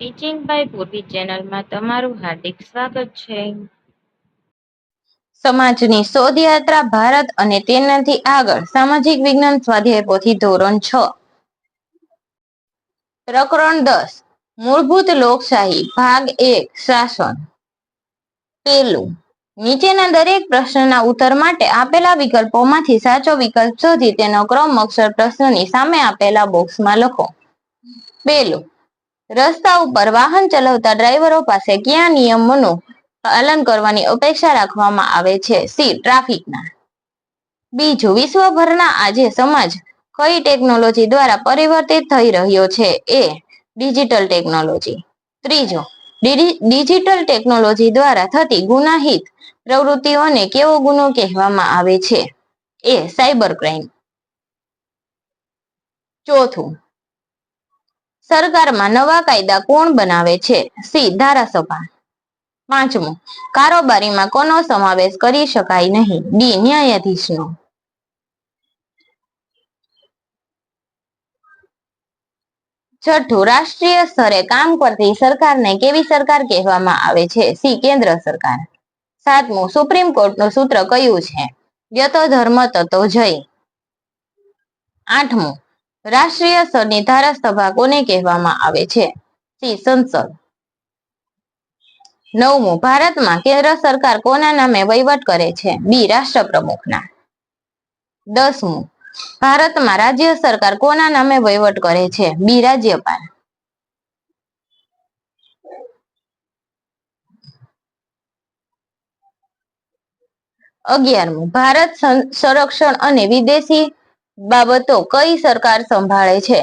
Teaching by પૂર્વી ચેનલમાં તમારું હાર્દિક સ્વાગત છે. સમાજની શોધયાત્રા ભારત અને તેનાથી આગળ સામાજિક વિજ્ઞાન સ્વાધ્યાય પોથી ધોરણ 6 પ્રકરણ 10 મૂળભૂત લોકશાહી ભાગ 1 શાસન. પહેલું, નીચેના દરેક પ્રશ્નના ઉત્તર માટે આપેલા વિકલ્પોમાંથી સાચો વિકલ્પ શોધી તેનો ક્રમ અક્ષર પ્રશ્નની સામે આપેલા બોક્સમાં લખો. પહેલું, રસ્તા ઉપર વાહન ચલાવતા ડ્રાઈવરો પાસે કયા નિયમોનું પાલન કરવાની અપેક્ષા રાખવામાં આવે છે? સી. ટ્રાફિકના. બીજું, વિશ્વભરના આજે સમાજ કઈ ટેકનોલોજી દ્વારા પરિવર્તિત થઈ રહ્યો છે? એ. Digital technology. ત્રીજો, ડિજિટલ ટેકનોલોજી દ્વારા થતી ગુનાહિત પ્રવૃત્તિઓને કેવો ગુનો કહેવામાં આવે છે? એ. Cyber crime. ચોથું, સરકારમાં નવા કાયદા કોણ બનાવે છે? સી. ધારાસભા. પાંચમું, કારોબારીમાં કોનો સમાવેશ કરી શકાય નહીં? ડી. ન્યાયાધીશનો. છઠ્ઠું, રાષ્ટ્રીય સ્તરે કામ કરતી સરકારને કેવી સરકાર કહેવામાં આવે છે? સી. કેન્દ્ર સરકાર. સાતમું, સુપ્રીમ કોર્ટનું સૂત્ર કયું છે? યતો ધર્મ તતો જય. આઠમું, રાષ્ટ્રીય સ્તરની ધારાસભા કોને કહેવામાં આવે છે? સી. સંસદ. નવમું, ભારતમાં કેન્દ્ર સરકાર કોના નામે વહીવટ કરે છે? બી. રાષ્ટ્રપ્રમુખના. 10મું, ભારતમાં રાજ્ય સરકાર કોના નામે વહીવટ કરે છે? બી. રાજ્યપાલ. 11મું, ભારત સંરક્ષણ અને વિદેશી બાબતો કઈ સરકાર સંભાળે છે?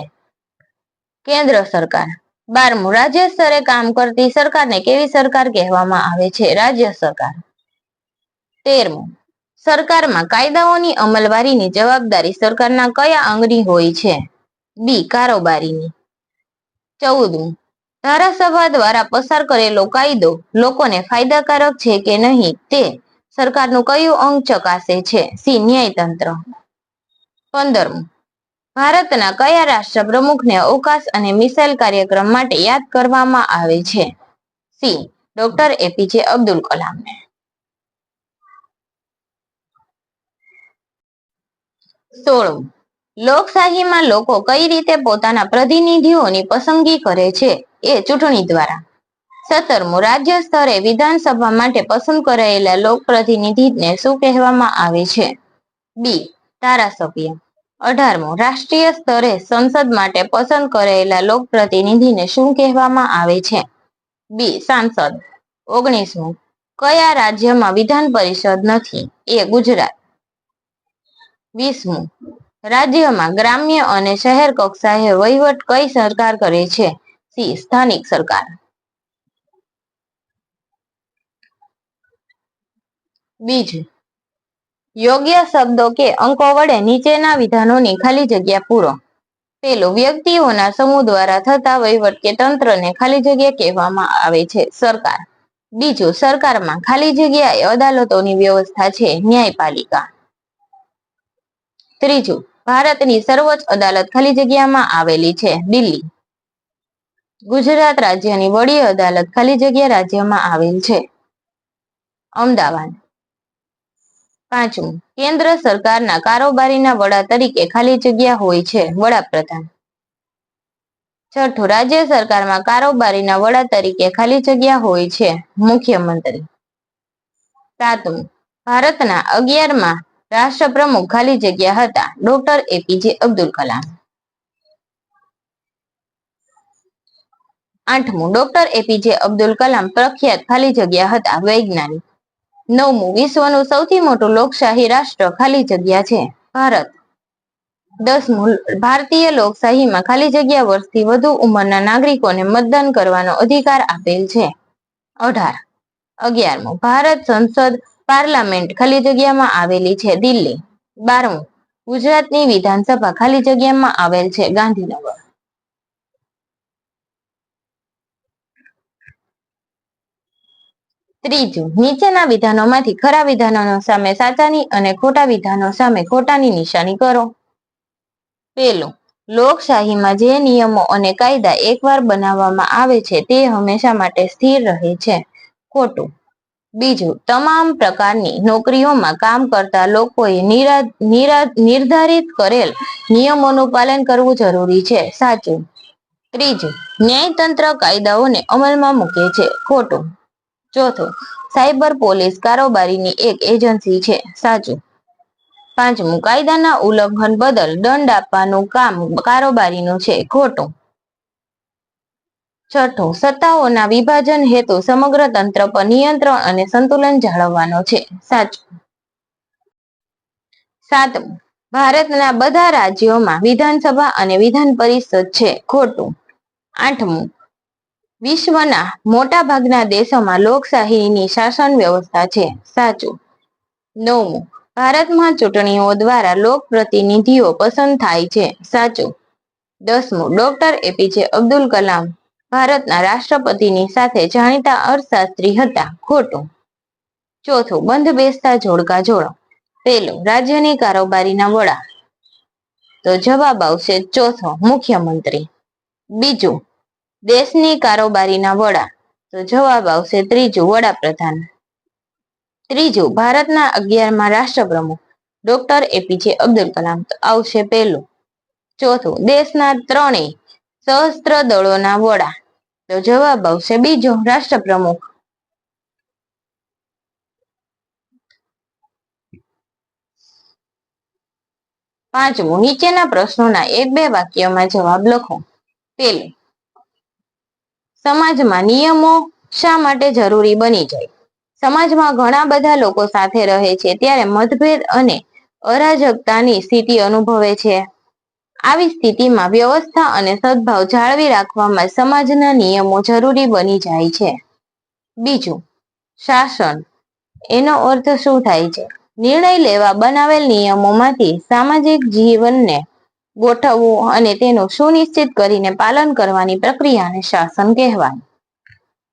કેન્દ્ર સરકાર. 12મું, રાજ્ય સ્તરે કામ કરતી સરકારને કેવી સરકાર કહેવામાં આવે છે? રાજ્ય સરકાર. 13મું, સરકારમાં કાયદાઓની અમલવારીની જવાબદારી સરકારના કયા અંગની હોય છે? બી. કારોબારીની. 14મું, ધારાસભા દ્વારા પસાર કરેલો કાયદો લોકોને ફાયદાકારક છે કે નહીં તે સરકારનું કયું અંગ ચકાસે છે? સી. ન્યાયતંત્ર. 15મું, ભારતના કયા રાષ્ટ્રપ્રમુખને અવકાશ અને મિસાઇલ કાર્યક્રમ માટે યાદ કરવામાં આવે છે? સી. ડોક્ટર એપીજે અબ્દુલ કલામને. 16મું, લોકશાહીમાં લોકો કઈ રીતે પોતાના પ્રતિનિધિઓની પસંદગી કરે છે? એ. ચૂંટણી દ્વારા. 17મું, રાજ્ય સ્તરે વિધાનસભા માટે પસંદ કરાયેલા લોકપ્રતિનિધિને શું કહેવામાં આવે છે? બી. ધારાસભ્ય. 18મું, રાષ્ટ્રીય સ્તરે સંસદ માટે પસંદ કરાયેલા લોકપ્રતિનિધિને શું કહેવામાં આવે છે? બી. સાંસદ. 19મું, કયા રાજ્યમાં વિધાન પરિષદ નથી? એ. ગુજરાત. 20મું, રાજ્યમાં ગ્રામ્ય અને શહેર કક્ષાએ વહીવટ કઈ સરકાર કરે છે? સી. સ્થાનિક સરકાર. બીજું, યોગ્ય શબ્દો કે અંકો વડે નીચેના વિધાનોની ખાલી જગ્યા પૂરો. પેલું, વ્યક્તિઓના સમૂહ દ્વારા થતા વહીવટ કે તંત્રને ખાલી જગ્યા કહેવામાં આવે છે? સરકાર. બીજું, સરકારમાં ખાલી જગ્યાએ અદાલતોની વ્યવસ્થા છે? ન્યાયપાલિકા. ત્રીજું, ભારતની સર્વોચ્ચ અદાલત ખાલી જગ્યામાં આવેલી છે? દિલ્હી. ગુજરાત રાજ્યની વડી અદાલત ખાલી જગ્યા રાજ્યમાં આવેલ છે? અમદાવાદ. પાંચમું, કેન્દ્ર સરકારના કારોબારીના વડા તરીકે ખાલી જગ્યા હોય છે? વડાપ્રધાન. છઠ્ઠું, રાજ્ય સરકારમાં કારોબારીના વડા તરીકે ખાલી જગ્યા હોય છે? મુખ્યમંત્રી. સાતમું, ભારતના 11મા રાષ્ટ્રપ્રમુખ ખાલી જગ્યા હતા? Doctor APJ Abdul Kalam. 8મું, ડોક્ટર એપીજે અબ્દુલ કલામ પ્રખ્યાત ખાલી જગ્યા હતા? વૈજ્ઞાનિક. 9મું, વિશ્વનું સૌથી મોટું લોકશાહી રાષ્ટ્ર ખાલી જગ્યા છે? ભારત. 10મું, ભારતીય લોકશાહીમાં ખાલી જગ્યા વર્ષથી વધુ ઉંમરના નાગરિકોને મતદાન કરવાનો અધિકાર આપેલ છે? 18. 11મું, ભારત સંસદ પાર્લામેન્ટ ખાલી જગ્યામાં આવેલી છે? દિલ્હી. 12મું, ગુજરાતની વિધાનસભા ખાલી જગ્યામાં આવેલ છે? ગાંધીનગર. ત્રીજું, નીચેના વિધાનોમાંથી ખરા વિધાનો સામે સાચાની અને ખોટા વિધાનો સામે ખોટાની નિશાની કરો. પેલું, લોકશાહીમાં જે નિયમો અને કાયદા એકવાર બનાવવામાં આવે છે તે હંમેશા માટે સ્થિર રહે છે. ખોટું. બીજું, તમામ પ્રકારની નોકરીઓમાં કામ કરતા લોકોએ નિર્ધારિત કરેલ નિયમોનું પાલન કરવું જરૂરી છે. સાચું. ત્રીજું, ન્યાયતંત્ર કાયદાઓને અમલમાં મૂકે છે. ખોટું. ચોથું, સાયબર પોલીસ કારોબારીની એક એજન્સી છે. સાચું. પાંચમું, કાયદાના ઉલ્લંઘન બદલ દંડ આપવાનું કામ કારોબારીનું છે. ખોટું. છઠ્ઠું, સત્તાઓના વિભાજન હેતુ સમગ્ર તંત્ર પર નિયંત્રણ અને સંતુલન જાળવવાનો છે. સાચું. સાતમું, ભારતના બધા રાજ્યોમાં વિધાનસભા અને વિધાન પરિષદ છે. ખોટું. આઠમું, વિશ્વના મોટા ભાગના દેશોમાં લોકશાહીની શાસન વ્યવસ્થા છે. સાચું. નવમું, ભારતમાં ચૂંટણીઓ દ્વારા લોકપ્રતિનિધિઓ પસંદ થાય છે. સાચું. 10મું, ડોક્ટર એપીજે અબ્દુલ કલામ ભારતના રાષ્ટ્રપતિની સાથે જાણીતા અર્થશાસ્ત્રી હતા. ખોટું. ચોથું, બંધ બેસતા જોડકા જોડો. પહેલું, રાજ્યની કારોબારીના વડા. તો જવાબ આવશે ચોથો, મુખ્યમંત્રી. બીજું, દેશની કારોબારીના વડા. તો જવાબ આવશે ત્રીજું, વડાપ્રધાન. ત્રીજું, ભારતના 11મા રાષ્ટ્રપ્રમુખ ડોક્ટર એપીજે અબ્દુલ કલામ. તો આવશે પહેલું. ચોથું, દેશના ત્રણેય સશસ્ત્ર દળોના વડા. તો જવાબ આવશે બીજો, રાષ્ટ્રપ્રમુખ. પાંચમું, નીચેના પ્રશ્નોના 1-2 વાક્યમાં જવાબ લખો. પહેલું, સમાજમાં નિયમો શા માટે જરૂરી બની જાય? સમાજમાં ઘણા બધા લોકો સાથે રહે છે ત્યારે મતભેદ અને અરાજકતાની સ્થિતિ અનુભવે છે. આવી સ્થિતિમાં વ્યવસ્થા અને સદભાવ જાળવી રાખવામાં સમાજના નિયમો જરૂરી બની જાય છે. બીજું, શાસન. એનો અર્થ શું થાય છે? નિર્ણય લેવા બનાવેલ નિયમોમાંથી સામાજિક જીવનને ગોઠવવું અને તેનું સુનિશ્ચિત કરીને પાલન કરવાની પ્રક્રિયાને શાસન કહેવાય.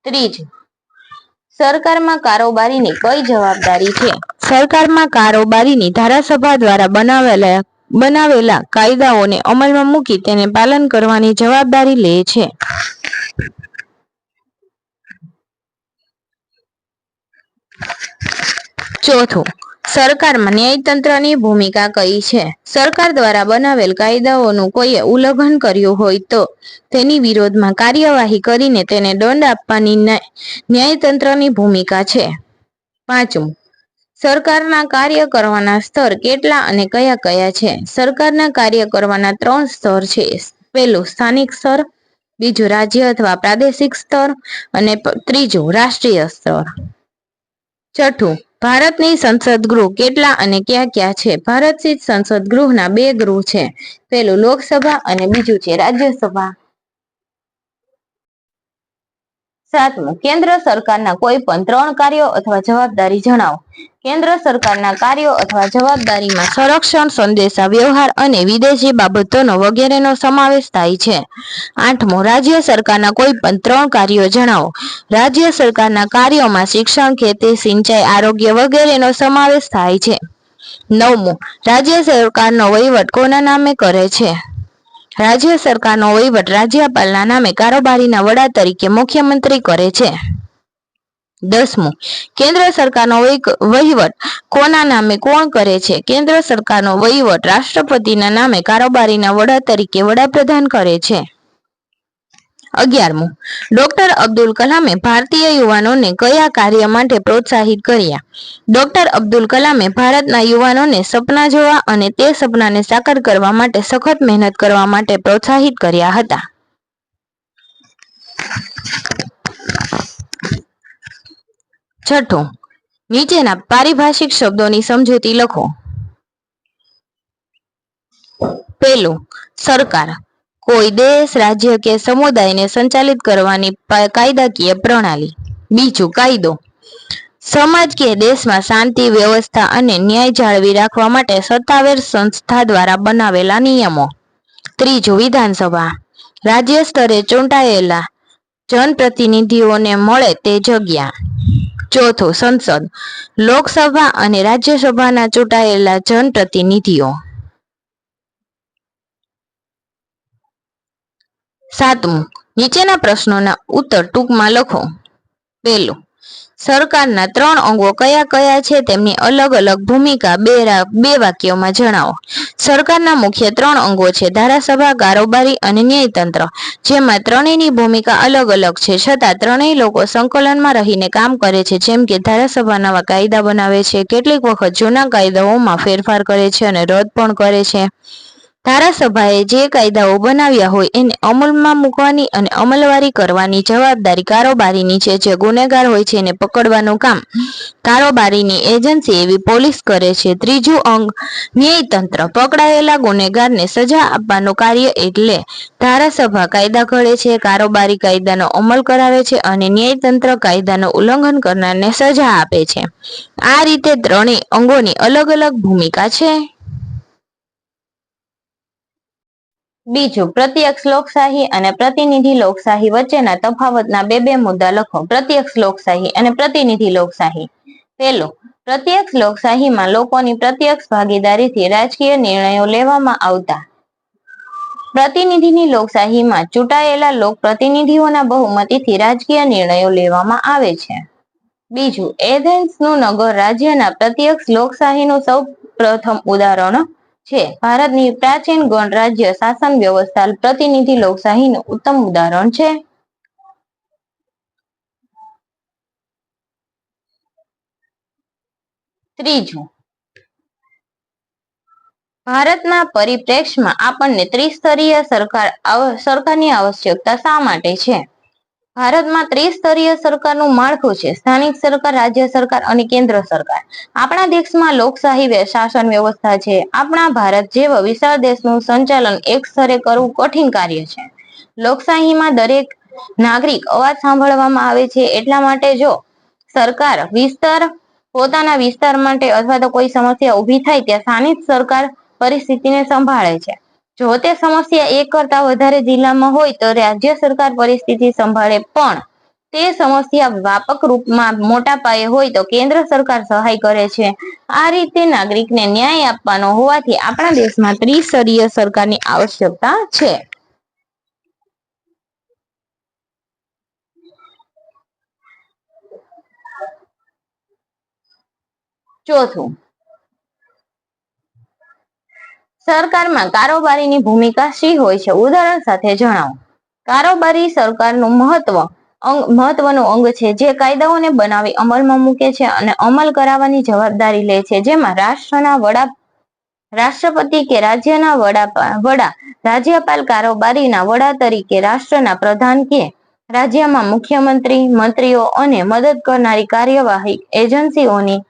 ત્રીજું, સરકારમાં કારોબારીની કઈ જવાબદારી છે? સરકારમાં કારોબારીની ધારાસભા દ્વારા બનાવેલા કાયદાઓને અમલમાં મૂકી તેને પાલન કરવાની જવાબદારી લે છે. ચોથું, સરકારમાં ન્યાયતંત્રની ભૂમિકા કઈ છે? સરકાર દ્વારા બનાવેલ કાયદાઓનું કોઈએ ઉલ્લંઘન કર્યું હોય તો તેની વિરોધમાં કાર્યવાહી કરીને તેને દંડ આપવાની ન્યાયતંત્રની ભૂમિકા છે. પાંચમું, સરકારના કાર્ય કરવાના સ્તર કેટલા અને કયા કયા છે? સરકારના કાર્ય કરવાના 3 સ્તર છે. પહેલું, સ્થાનિક સ્તર. બીજું, રાજ્ય અથવા પ્રાદેશિક સ્તર. અને ત્રીજું, રાષ્ટ્રીય સ્તર. છઠ્ઠું, ભારતની સંસદ ગૃહ કેટલા અને ક્યાં ક્યાં છે? ભારતની સંસદ ગૃહના 2 ગૃહ છે. પહેલું લોકસભા અને બીજું છે રાજ્યસભા. સાતમું, કેન્દ્ર સરકારના કોઈ પણ 3 કાર્યો અથવા જવાબદારી જણાવો. કેન્દ્ર સરકારના કાર્યો અથવા જવાબદારીમાં સંરક્ષણ, સંદેશા વ્યવહાર અને વિદેશી બાબતોનો વગેરેનો સમાવેશ થાય છે. આઠમું, રાજ્ય સરકારના કોઈ પણ 3 કાર્યો જણાવો. રાજ્ય સરકારના કાર્યોમાં શિક્ષણ, ખેતી, સિંચાઈ, આરોગ્ય વગેરેનો સમાવેશ થાય છે. નવમું, રાજ્ય સરકારનો વહીવટ કોના નામે કરે છે? રાજ્ય સરકારનો વહીવટ રાજ્યપાલના નામે કારોબારીના વડા તરીકે મુખ્યમંત્રી કરે છે. 10મું, કેન્દ્ર સરકારનો વહીવટ કોના નામે કોણ કરે છે? કેન્દ્ર સરકારનો વહીવટ રાષ્ટ્રપતિના નામે કારોબારીના વડા તરીકે વડાપ્રધાન કરે છે. 11મું, ડોક્ટર અબ્દુલ કલામે ભારતીય યુવાનોને કયા કાર્ય માટે પ્રોત્સાહિત કર્યા? ડોક્ટર અબ્દુલ કલામે ભારતના યુવાનોને સપના જોવા અને તે સપનાને સાકાર કરવા માટે સખત મહેનત કરવા માટે પ્રોત્સાહિત કર્યા હતા. છઠ્ઠું, નીચેના પારિભાષિક શબ્દોની સમજૂતી લખો. પહેલું, સરકાર. કોઈ દેશ, રાજ્ય કે સમુદાયને સંચાલિત કરવાની કાયદાકીય પ્રણાલી. બીજું, કાયદો. સમાજ કે દેશમાં શાંતિ, વ્યવસ્થા અને ન્યાય જાળવી રાખવા માટે સત્તાવાર સંસ્થા દ્વારા બનાવેલા નિયમો. ત્રીજું, વિધાનસભા. રાજ્ય સ્તરે ચૂંટાયેલા જનપ્રતિનિધિઓને મળે તે જગ્યા. ચોથું, સંસદ. લોકસભા અને રાજ્યસભાના ચૂંટાયેલા જનપ્રતિનિધિઓ. સાતમું, નીચેના પ્રશ્નોના ઉત્તર ટૂંકમાં લખો. પહેલું, સરકારના 3 અંગો કયા કયા છે તેમની અલગ અલગ ભૂમિકા બે વાક્યોમાં જણાવો. સરકારના મુખ્ય 3 અંગો છે ધારાસભા, કારોબારી અને ન્યાયતંત્ર, જેમાં ત્રણેયની ભૂમિકા અલગ અલગ છે, છતાં ત્રણેય લોકો સંકલનમાં રહીને કામ કરે છે. જેમ કે ધારાસભા નવા કાયદા બનાવે છે, કેટલીક વખત જૂના કાયદાઓમાં ફેરફાર કરે છે અને રદ પણ કરે છે. ધારાસભાએ જે કાયદાઓ બનાવ્યા હોય એને અમલમાં મૂકવાની અને અમલવારી કરવાની જવાબદારી કારોબારીની છે. જે ગુનેગાર હોય છે એને પકડવાનું કામ કારોબારીની એજન્સી એવી પોલીસ કરે છે. ત્રીજું અંગ ન્યાયતંત્ર, પકડાયેલા ગુનેગારને સજા આપવાનું કાર્ય. એટલે ધારાસભા કાયદા ઘડે છે, કારોબારી કાયદાનો અમલ કરાવે છે અને ન્યાયતંત્ર કાયદાનું ઉલ્લંઘન કરનારને સજા આપે છે. આ રીતે ત્રણેય અંગોની અલગ અલગ ભૂમિકા છે. બીજું, પ્રત્યક્ષ લોકશાહી અને પ્રતિનિધિ લોકશાહી વચ્ચેના તફાવતના બે મુદ્દા લખો. પ્રત્યક્ષ લોકશાહી અને પ્રતિનિધિ લોકશાહી. પહેલું, પ્રત્યક્ષ લોકશાહીમાં લોકોની પ્રત્યક્ષ ભાગીદારીથી રાજકીય નિર્ણયો લેવામાં આવતા. પ્રતિનિધિની લોકશાહીમાં ચૂંટાયેલા લોકપ્રતિનિધિઓના બહુમતીથી રાજકીય નિર્ણયો લેવામાં આવે છે. બીજું, એથેન્સનું નગર રાજ્યના પ્રત્યક્ષ લોકશાહીનું સૌ પ્રથમ ઉદાહરણ છે. ભારતની પ્રાચીન ગણરાજ્ય શાસન વ્યવસ્થા પ્રતિનિધિ લોકશાહીનું ઉત્તમ ઉદાહરણ છે. ત્રીજું, ભારતના પરિપ્રેક્ષ્યમાં આપણને ત્રિસ્તરીય સરકારની આવશ્યકતા શા માટે છે? ભારતમાં ત્રિસ્તરીય સરકારનું માળખું છે. સ્થાનિક સરકાર, રાજ્ય સરકાર અને કેન્દ્ર સરકાર. આપણા દેશમાં લોકશાહી શાસન વ્યવસ્થા છે. આપણા ભારત જેવા વિશાળ દેશનું સંચાલન એક સ્તરે કરવું કઠિન કાર્ય છે. લોકશાહીમાં દરેક નાગરિક અવાજ સાંભળવામાં આવે છે. એટલા માટે જો સરકાર પોતાના વિસ્તાર માટે અથવા તો કોઈ સમસ્યા ઊભી થાય ત્યાં સ્થાનિક સરકાર પરિસ્થિતિને સંભાળે છે. જો તે સમસ્યા એક કરતા વધારે જિલ્લામાં હોય તો રાજ્ય સરકાર પરિસ્થિતિ સંભાળે, પણ તે સમસ્યા વ્યાપક રૂપમાં મોટા પાયે હોય તો કેન્દ્ર સરકાર સહાય કરે છે. આ રીતે નાગરિકને ન્યાય આપવાનો હોવાથી આપણા દેશમાં ત્રિસ્તરીય સરકારની આવશ્યકતા છે. ચોથું, સરકારમાં કારોબારીની ભૂમિકા શી હોય છે? ઉદાહરણ સાથે જણાવો. કારોબારી સરકારનું મહત્વનું અંગ છે, જે કાયદાઓને બનાવી અમલમાં મૂકે છે અને અમલ કરાવવાની જવાબદારી લે છે. જેમાં રાષ્ટ્રપતિ કે રાજ્યના વડા, રાજ્યપાલ, કારોબારીના વડા તરીકે રાષ્ટ્રના પ્રધાન કે રાજ્યમાં મુખ્યમંત્રી, મંત્રીઓ અને મદદ કરનારી કાર્યવાહી એજન્સીઓની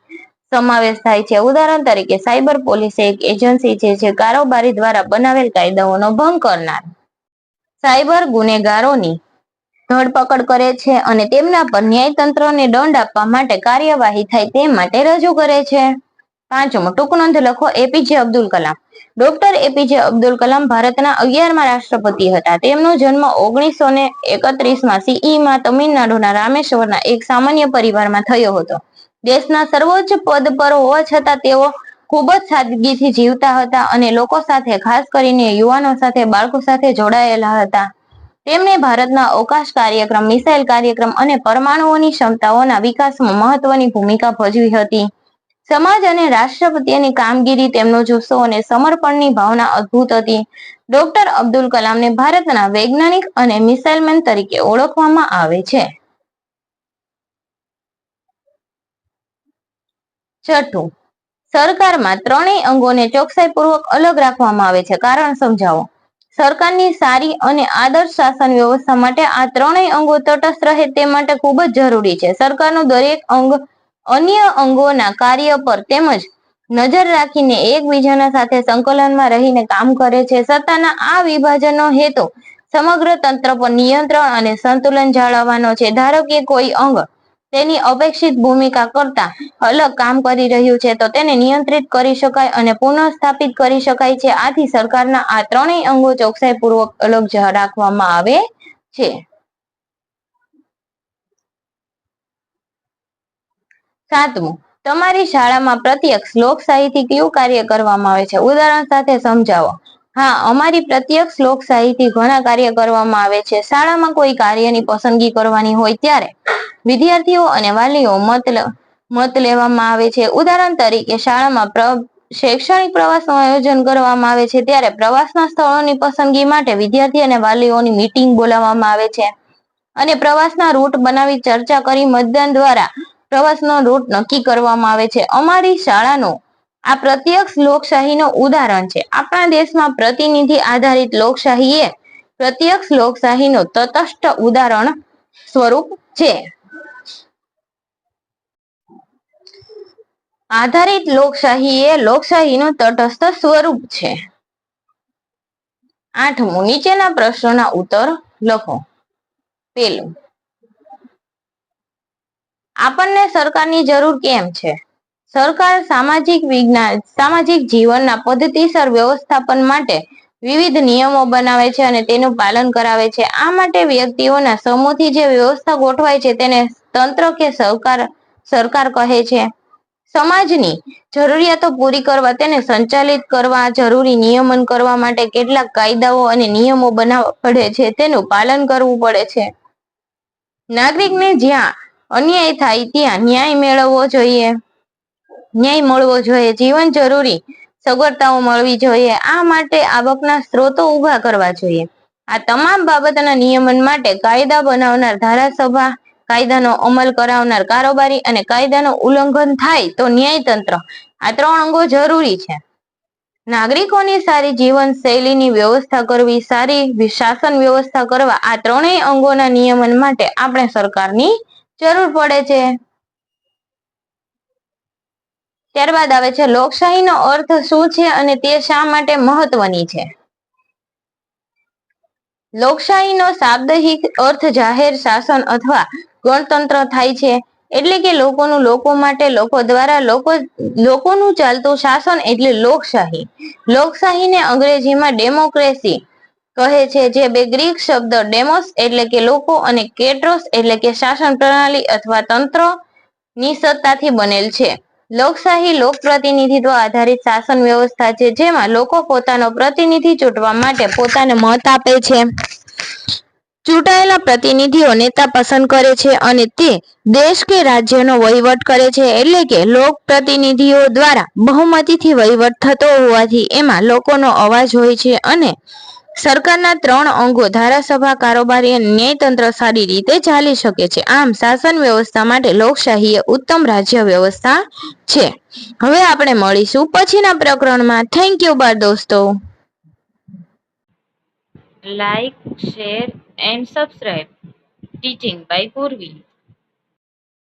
સમાવેશ થાય છે. ઉદાહરણ તરીકે સાયબર પોલીસ એક એજન્સી છે જે કારોબારી દ્વારા બનાવેલ કાયદાઓનો ભંગ કરનાર સાયબર ગુનેગારોની ધરપકડ કરે છે અને તેમના પર ન્યાયતંત્રને દંડ આપવા માટે કાર્યવાહી થાય તે માટે રજૂ કરે છે. પાંચમું, ટૂંકનોંધ લખો. APJ Abdul Kalam. Doctor APJ Abdul Kalam ભારતના 11મા રાષ્ટ્રપતિ હતા. તેમનો જન્મ 1931માં સીઈમાં તમિલનાડુના રામેશ્વરના એક સામાન્ય પરિવારમાં થયો હતો. દેશના સર્વોચ્ચ પદ પર હોવા છતાં તેઓ ખૂબ જ સાદગીથી જીવતા હતા અને લોકો સાથે, ખાસ કરીને યુવાનો સાથે, બાળકો સાથે જોડાયેલા હતા. તેમણે ભારતના અવકાશ કાર્યક્રમ, મિસાઇલ કાર્યક્રમ અને પરમાણુઓની ક્ષમતાઓના વિકાસમાં મહત્વની ભૂમિકા ભજવી હતી. સમાજ અને રાષ્ટ્ર પ્રત્યેની કામગીરી, તેમનો જુસ્સો અને સમર્પણની ભાવના અદ્ભુત હતી. ડોક્ટર અબ્દુલ કલામને ભારતના વૈજ્ઞાનિક અને મિસાઇલમેન તરીકે ઓળખવામાં આવે છે. છઠ્ઠું, સરકારમાં ત્રણેય અંગોને ચોકસાઈપૂર્વક અલગ રાખવામાં આવે છે. કારણ સમજાવો. સરકારની સારી અને આદર્શ શાસન વ્યવસ્થા માટે આ ત્રણેય અંગો તટસ્થ રહે તે માટે ખૂબ જ જરૂરી છે. સરકારનું દરેક અંગ અન્ય અંગોના કાર્ય પર તેમજ નજર રાખીને એકબીજાના સાથે સંકલનમાં રહીને કામ કરે છે. સત્તાના આ વિભાજનનો હેતુ સમગ્ર તંત્ર પર નિયંત્રણ અને સંતુલન જાળવવાનો છે. ધારો કે કોઈ અંગ તેની અપેક્ષિત ભૂમિકા કરતા અલગ કામ કરી રહ્યું છે તો તેને નિયંત્રિત કરી શકાય અને પુનઃસ્થાપિત કરી શકાય છે. આથી સરકારના આ ત્રણેય અંગો ચોકસાઈપૂર્વક અલગ રાખવામાં આવે છે. સાતમું, તમારી શાળામાં પ્રત્યક્ષ લોકશાહીથી કયું કાર્ય કરવામાં આવે છે? ઉદાહરણ સાથે સમજાવો. હા, અમારી પ્રત્યક્ષ લોકશાહીથી ઘણા કાર્ય કરવામાં આવે છે. શાળામાં કોઈ કાર્યની પસંદગી કરવાની હોય ત્યારે વિદ્યાર્થીઓ અને વાલીઓ મત લેવામાં આવે છે. ઉદાહરણ તરીકે, શાળામાં શૈક્ષણિક પ્રવાસનું આયોજન કરવામાં આવે છે ત્યારે પ્રવાસના સ્થળોની પસંદગી માટે વિદ્યાર્થી અને વાલીઓની મીટિંગ બોલાવવામાં આવે છે અને પ્રવાસના રૂટ બનાવી ચર્ચા કરી મતદાન દ્વારા પ્રવાસનો રૂટ નક્કી કરવામાં આવે છે. અમારી શાળાનું આ પ્રત્યક્ષ લોકશાહીનું ઉદાહરણ છે. આપણા દેશમાં પ્રતિનિધિ આધારિત લોકશાહી એ પ્રત્યક્ષ લોકશાહીનું તટસ્થ ઉદાહરણ સ્વરૂપ છે. આધારિત લોકશાહી એ લોકશાહીનું તટસ્થ સ્વરૂપ છે. 8મું, નીચેના પ્રશ્નોના ઉત્તર લખો. પેલું, આપણને સરકારની જરૂર કેમ છે? સરકાર સામાજિક જીવનના પદ્ધતિસર વ્યવસ્થાપન માટે વિવિધ નિયમો બનાવે છે અને તેનું પાલન કરાવે છે. આ માટે વ્યક્તિઓના સમૂહથી જે વ્યવસ્થા ગોઠવાય છે તેને તંત્ર કે સરકાર કહે છે. સમાજની જરૂરિયાતો પૂરી કરવા, તેને સંચાલિત કરવા, જરૂરી નિયમન કરવા માટે કેટલાક કાયદાઓ અને નિયમો બનાવવા પડે છે, તેનું પાલન કરવું પડે છે. નાગરિકને જ્યાં અન્યાય થાય ત્યાં ન્યાય મળવો જોઈએ. જીવન જરૂરી સગવડતાઓ મળવી જોઈએ. આ માટે આવકના સ્ત્રોતો ઊભા કરવા જોઈએ. આ તમામ બાબતના નિયમન માટે કાયદા બનાવનાર ધારાસભા, કાયદાનો અમલ કરાવનાર કારોબારી અને કાયદાનું ઉલ્લંઘન થાય તો ન્યાયતંત્ર, આ 3 અંગો જરૂરી છે. નાગરિકોની સારી જીવન શૈલીની વ્યવસ્થા કરવી, સારી શાસન વ્યવસ્થા કરવા, આ 3ય અંગોના નિયમન માટે આપણે સરકારની જરૂર પડે છે. ત્યારબાદ આવે છે લોકશાહીનો અર્થ શું છે અને તે શા માટે મહત્વની છે? લોકશાહીનો શાબ્દિક અર્થ જાહેર શાસન અથવા ગણતંત્ર થાય છે. એટલે કે લોકોનું લોકો માટે, લોકો દ્વારા, લોકોનું ચાલતું શાસન એટલે લોકશાહી. લોકશાહીને અંગ્રેજીમાં ડેમોક્રેસી કહે છે, જે બે ગ્રીક શબ્દ ડેમોસ એટલે કે લોકો અને કેટ્રોસ એટલે કે શાસન પ્રણાલી અથવા તંત્રની સત્તાથી બનેલ છે. લોકશાહી લોકપ્રતિનિધિત્વ આધારિત શાસન વ્યવસ્થા છે, જેમાં લોકો પોતાનો પ્રતિનિધિ ચૂંટવા માટે પોતાને મત આપે છે. ચૂંટાયેલા પ્રતિનિધિઓ નેતા પસંદ કરે છે અને તે દેશ કે રાજ્યનો વહીવટ કરે છે. એટલે કે લોકપ્રતિનિધિઓ દ્વારા બહુમતીથી વહીવટ થતો હોવાથી એમાં લોકોનો અવાજ હોય છે અને સરકારના 3 અંગો ધારાસભા, કારોબારી અને ન્યાયતંત્ર સારી રીતે ચાલી શકે છે. આમ શાસન વ્યવસ્થા માટે લોકશાહી એ ઉત્તમ રાજ્ય વ્યવસ્થા છે. હવે આપણે મળીશું પછીના પ્રકરણમાં. થેન્ક યુ બાય દોસ્તો. Like, share and subscribe. Teaching by Purvi.